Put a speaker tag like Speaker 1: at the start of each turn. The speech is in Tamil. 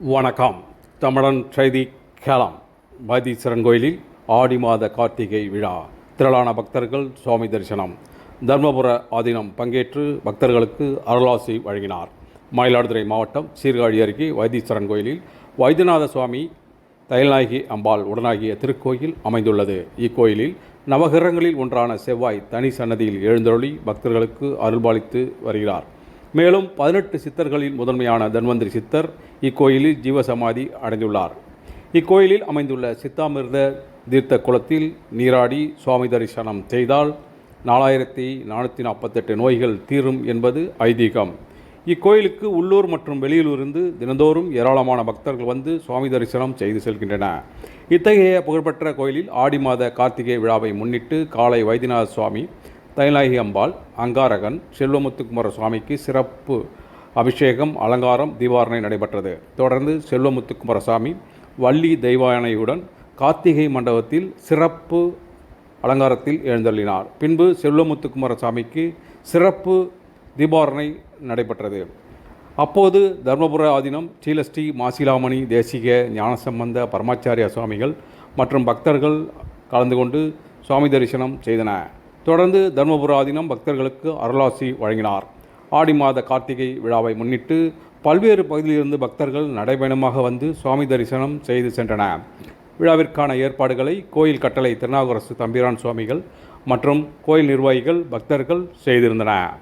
Speaker 1: வணக்கம். தமிழன் செய்தி கேளம். வைத்தீஸ்வரன் கோயிலில் ஆடி மாத கார்த்திகை விழா. திரளான பக்தர்கள் சுவாமி தரிசனம். தர்மபுர ஆதீனம் பங்கேற்று பக்தர்களுக்கு அருளாசி வழங்கினார். மயிலாடுதுறை மாவட்டம் சீர்காழி அருகே வைத்தீஸ்வரன் கோயிலில் வைத்தியநாத சுவாமி தைலநாயகி அம்பாள் உடனாகிய திருக்கோயில் அமைந்துள்ளது. இக்கோயிலில் நவகிரகங்களில் ஒன்றான செவ்வாய் தனி சன்னதியில் எழுந்தருளி பக்தர்களுக்கு அருள்பாலித்து வருகிறார். மேலும் 18 சித்தர்களில் முதன்மையான தன்வந்திரி சித்தர் இக்கோயிலில் ஜீவசமாதி அடைந்துள்ளார். இக்கோயிலில் அமைந்துள்ள சித்தாமிர்த தீர்த்த குளத்தில் நீராடி சுவாமி தரிசனம் செய்தால் 4448 நோய்கள் தீரும் என்பது ஐதீகம். இக்கோயிலுக்கு உள்ளூர் மற்றும் வெளியூரிலிருந்து தினந்தோறும் ஏராளமான பக்தர்கள் வந்து சுவாமி தரிசனம் செய்து செல்கின்றனர். இத்தகைய புகழ்பெற்ற கோயிலில் ஆடி மாத கார்த்திகை விழாவை முன்னிட்டு காலை வைத்தியநாத சுவாமி தைலநாயகி அம்பாள் அங்காரகன் செல்வமுத்துக்குமார சுவாமிக்கு சிறப்பு அபிஷேகம், அலங்காரம், தீபாரணை நடைபெற்றது. தொடர்ந்து செல்வமுத்துக்குமார சுவாமி வள்ளி தெய்வானையுடன் கார்த்திகை மண்டபத்தில் சிறப்பு அலங்காரத்தில் எழுந்தள்ளினார். பின்பு செல்வமுத்துக்குமார சுவாமிக்கு சிறப்பு தீபாரணை நடைபெற்றது. அப்போது தர்மபுர ஆதீனம் ஸ்ரீலஸ்ரீ மாசிலாமணி தேசிக ஞானசம்பந்த பரமாச்சாரிய சுவாமிகள் மற்றும் பக்தர்கள் கலந்து கொண்டு சுவாமி தரிசனம் செய்தனர். தொடர்ந்து தர்மபுர ஆதீனம் பக்தர்களுக்கு அருளாசி வழங்கினார். ஆடி மாத கார்த்திகை விழாவை முன்னிட்டு பல்வேறு பகுதியிலிருந்து பக்தர்கள் நடைபயணமாக வந்து சுவாமி தரிசனம் செய்து சென்றனர். விழாவிற்கான ஏற்பாடுகளை கோயில் கட்டளை திருநாவுக்கரசு தம்பிரான் சுவாமிகள் மற்றும் கோயில் நிர்வாகிகள் பக்தர்கள் செய்திருந்தனர்.